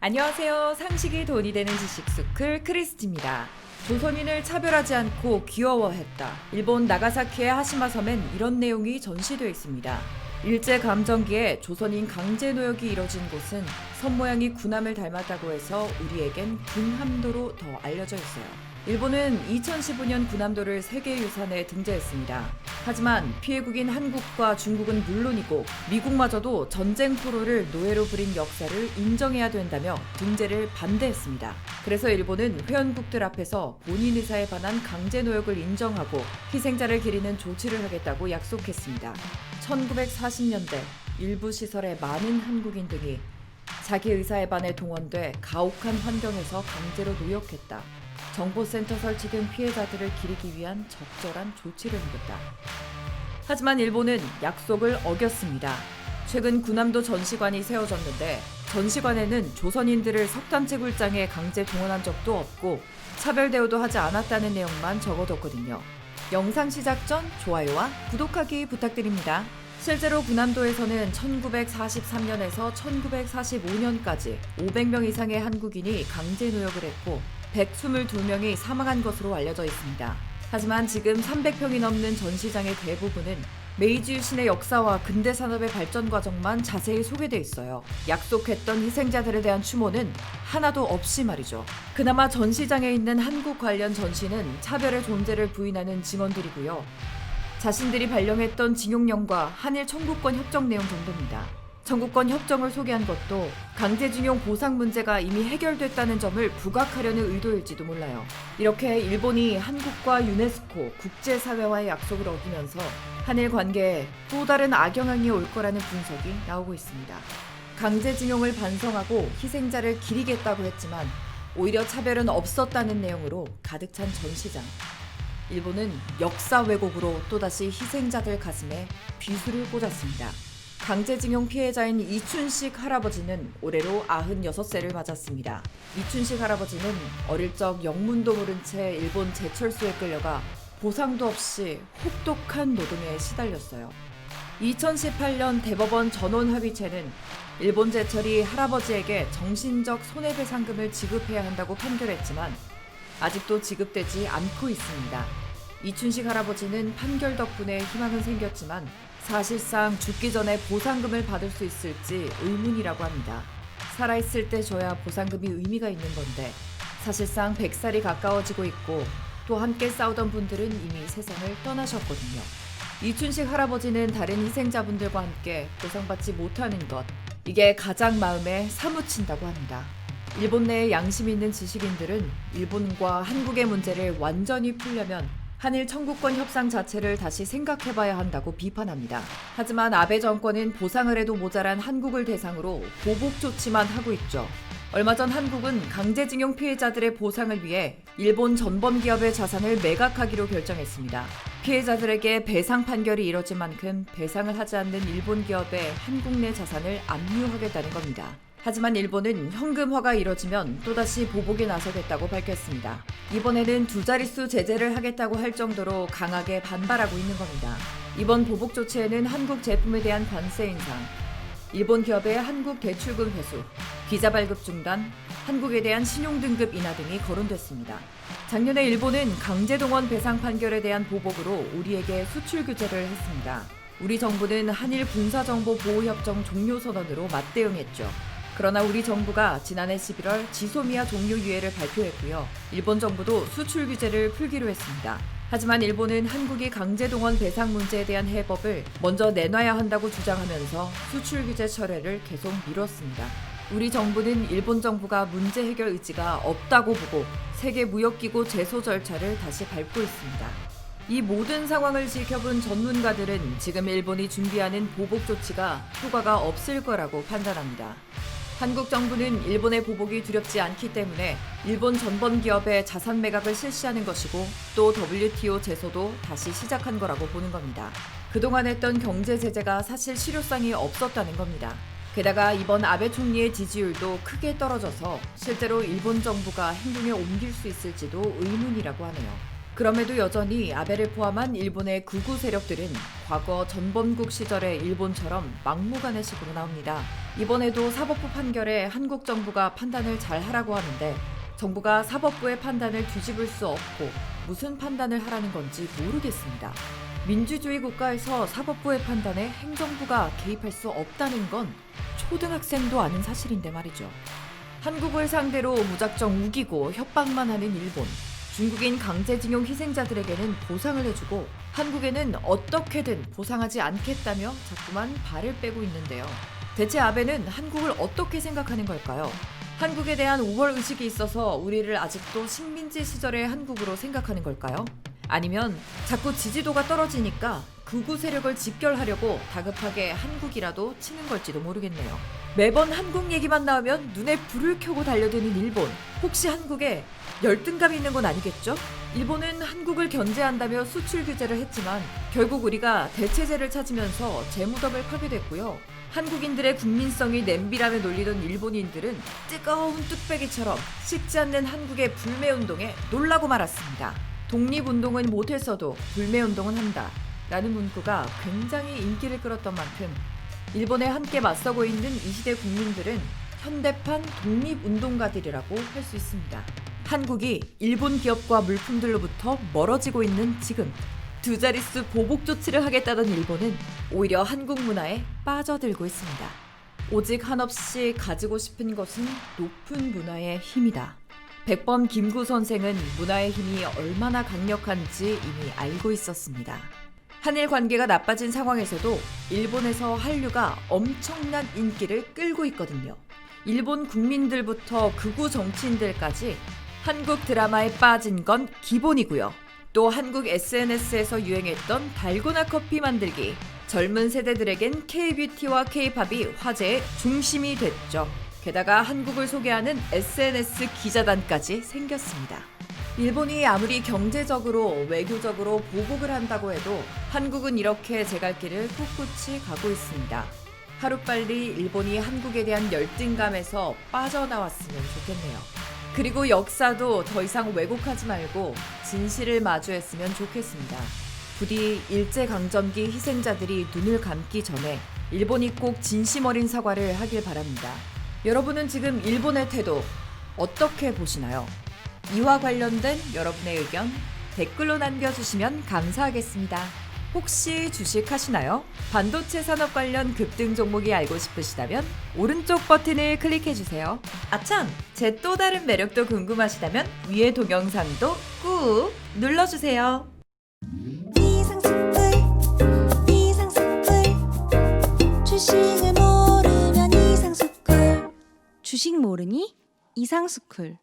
안녕하세요. 상식이 돈이 되는 지식스쿨 크리스티입니다. 조선인을 차별하지 않고 귀여워했다. 일본 나가사키의 하시마 섬엔 이런 내용이 전시되어 있습니다. 일제감정기에 조선인 강제노역이 이뤄진 곳은 섬 모양이 군함을 닮았다고 해서 우리에겐 군함도로 더 알려져 있어요. 일본은 2015년 군함도를 세계유산에 등재했습니다. 하지만 피해국인 한국과 중국은 물론이고 미국마저도 전쟁 포로를 노예로 부린 역사를 인정해야 된다며 등재를 반대했습니다. 그래서 일본은 회원국들 앞에서 본인 의사에 반한 강제노역을 인정하고 희생자를 기리는 조치를 하겠다고 약속했습니다. 1940년대 일부 시설에 많은 한국인 등이 자기 의사에 반해 동원돼 가혹한 환경에서 강제로 노역했다. 정보센터 설치 등 피해자들을 기리기 위한 적절한 조치를 하겠다. 하지만 일본은 약속을 어겼습니다. 최근 군함도 전시관이 세워졌는데 전시관에는 조선인들을 석탄채굴장에 강제 동원한 적도 없고 차별 대우도 하지 않았다는 내용만 적어뒀거든요. 영상 시작 전 좋아요와 구독하기 부탁드립니다. 실제로 군함도에서는 1943년에서 1945년까지 500명 이상의 한국인이 강제 노역을 했고 122명이 사망한 것으로 알려져 있습니다. 하지만 지금 300평이 넘는 전시장의 대부분은 메이지 유신의 역사와 근대 산업의 발전 과정만 자세히 소개돼 있어요. 약속했던 희생자들에 대한 추모는 하나도 없이 말이죠. 그나마 전시장에 있는 한국 관련 전시는 차별의 존재를 부인하는 증언들이고요. 자신들이 발령했던 징용령과 한일 청구권 협정 내용 정도입니다. 청구권 협정을 소개한 것도 강제징용 보상 문제가 이미 해결됐다는 점을 부각하려는 의도일지도 몰라요. 이렇게 일본이 한국과 유네스코, 국제사회와의 약속을 어기면서 한일 관계에 또 다른 악영향이 올 거라는 분석이 나오고 있습니다. 강제징용을 반성하고 희생자를 기리겠다고 했지만 오히려 차별은 없었다는 내용으로 가득 찬 전시장. 일본은 역사 왜곡으로 또다시 희생자들 가슴에 비수를 꽂았습니다. 강제징용 피해자인 이춘식 할아버지는 올해로 96세를 맞았습니다. 이춘식 할아버지는 어릴 적 영문도 모른 채 일본 제철소에 끌려가 보상도 없이 혹독한 노동에 시달렸어요. 2018년 대법원 전원합의체는 일본 제철이 할아버지에게 정신적 손해배상금을 지급해야 한다고 판결했지만 아직도 지급되지 않고 있습니다. 이춘식 할아버지는 판결 덕분에 희망은 생겼지만 사실상 죽기 전에 보상금을 받을 수 있을지 의문이라고 합니다. 살아있을 때 줘야 보상금이 의미가 있는 건데 사실상 100살이 가까워지고 있고 또 함께 싸우던 분들은 이미 세상을 떠나셨거든요. 이춘식 할아버지는 다른 희생자분들과 함께 보상받지 못하는 것, 이게 가장 마음에 사무친다고 합니다. 일본 내에 양심 있는 지식인들은 일본과 한국의 문제를 완전히 풀려면 한일 청구권 협상 자체를 다시 생각해봐야 한다고 비판합니다. 하지만 아베 정권은 보상을 해도 모자란 한국을 대상으로 보복 조치만 하고 있죠. 얼마 전 한국은 강제징용 피해자들의 보상을 위해 일본 전범기업의 자산을 매각하기로 결정했습니다. 피해자들에게 배상 판결이 이뤄진 만큼 배상을 하지 않는 일본 기업의 한국 내 자산을 압류하겠다는 겁니다. 하지만 일본은 현금화가 이뤄지면 또다시 보복에 나서겠다고 밝혔습니다. 이번에는 두 자릿수 제재를 하겠다고 할 정도로 강하게 반발하고 있는 겁니다. 이번 보복 조치에는 한국 제품에 대한 관세 인상, 일본 기업의 한국 대출금 회수, 비자 발급 중단, 한국에 대한 신용등급 인하 등이 거론됐습니다. 작년에 일본은 강제동원 배상 판결에 대한 보복으로 우리에게 수출 규제를 했습니다. 우리 정부는 한일 군사정보보호협정 종료 선언으로 맞대응했죠. 그러나 우리 정부가 지난해 11월 지소미아 종료 유예를 발표했고요. 일본 정부도 수출 규제를 풀기로 했습니다. 하지만 일본은 한국이 강제동원 배상 문제에 대한 해법을 먼저 내놔야 한다고 주장하면서 수출 규제 철회를 계속 미뤘습니다. 우리 정부는 일본 정부가 문제 해결 의지가 없다고 보고 세계무역기구 제소 절차를 다시 밟고 있습니다. 이 모든 상황을 지켜본 전문가들은 지금 일본이 준비하는 보복 조치가 효과가 없을 거라고 판단합니다. 한국 정부는 일본의 보복이 두렵지 않기 때문에 일본 전범 기업의 자산 매각을 실시하는 것이고 또 WTO 제소도 다시 시작한 거라고 보는 겁니다. 그동안 했던 경제 제재가 사실 실효성이 없었다는 겁니다. 게다가 이번 아베 총리의 지지율도 크게 떨어져서 실제로 일본 정부가 행동에 옮길 수 있을지도 의문이라고 하네요. 그럼에도 여전히 아베를 포함한 일본의 극우 세력들은 과거 전범국 시절의 일본처럼 막무가내식으로 나옵니다. 이번에도 사법부 판결에 한국 정부가 판단을 잘 하라고 하는데 정부가 사법부의 판단을 뒤집을 수 없고 무슨 판단을 하라는 건지 모르겠습니다. 민주주의 국가에서 사법부의 판단에 행정부가 개입할 수 없다는 건 초등학생도 아는 사실인데 말이죠. 한국을 상대로 무작정 우기고 협박만 하는 일본. 중국인 강제징용 희생자들에게는 보상을 해주고 한국에는 어떻게든 보상하지 않겠다며 자꾸만 발을 빼고 있는데요. 대체 아베는 한국을 어떻게 생각하는 걸까요? 한국에 대한 우월 의식이 있어서 우리를 아직도 식민지 시절의 한국으로 생각하는 걸까요? 아니면 자꾸 지지도가 떨어지니까 극우 세력을 집결하려고 다급하게 한국이라도 치는 걸지도 모르겠네요. 매번 한국 얘기만 나오면 눈에 불을 켜고 달려드는 일본. 혹시 한국에 열등감이 있는 건 아니겠죠? 일본은 한국을 견제한다며 수출 규제를 했지만 결국 우리가 대체제를 찾으면서 재무덤을 파게 됐고요. 한국인들의 국민성이 냄비라며 놀리던 일본인들은 뜨거운 뚝배기처럼 식지 않는 한국의 불매운동에 놀라고 말았습니다. 독립운동은 못했어도 불매운동은 한다 라는 문구가 굉장히 인기를 끌었던 만큼 일본에 함께 맞서고 있는 이 시대 국민들은 현대판 독립운동가들이라고 할 수 있습니다. 한국이 일본 기업과 물품들로부터 멀어지고 있는 지금 두 자릿수 보복 조치를 하겠다던 일본은 오히려 한국 문화에 빠져들고 있습니다. 오직 한없이 가지고 싶은 것은 높은 문화의 힘이다. 백범 김구 선생은 문화의 힘이 얼마나 강력한지 이미 알고 있었습니다. 한일 관계가 나빠진 상황에서도 일본에서 한류가 엄청난 인기를 끌고 있거든요. 일본 국민들부터 극우 정치인들까지 한국 드라마에 빠진 건 기본이고요. 또 한국 SNS에서 유행했던 달고나 커피 만들기, 젊은 세대들에겐 K-뷰티와 K-팝이 화제의 중심이 됐죠. 게다가 한국을 소개하는 SNS 기자단까지 생겼습니다. 일본이 아무리 경제적으로 외교적으로 보복을 한다고 해도 한국은 이렇게 제 갈 길을 꿋꿋이 가고 있습니다. 하루빨리 일본이 한국에 대한 열등감에서 빠져나왔으면 좋겠네요. 그리고 역사도 더 이상 왜곡하지 말고 진실을 마주했으면 좋겠습니다. 부디 일제강점기 희생자들이 눈을 감기 전에 일본이 꼭 진심 어린 사과를 하길 바랍니다. 여러분은 지금 일본의 태도 어떻게 보시나요? 이와 관련된 여러분의 의견 댓글로 남겨주시면 감사하겠습니다. 혹시 주식하시나요? 반도체 산업 관련 급등 종목이 알고 싶으시다면 오른쪽 버튼을 클릭해주세요. 아참! 제 또 다른 매력도 궁금하시다면 위의 동영상도 꾹 눌러주세요. 이상스쿨 주식을 모르면 이상스쿨 주식 모르니 이상스쿨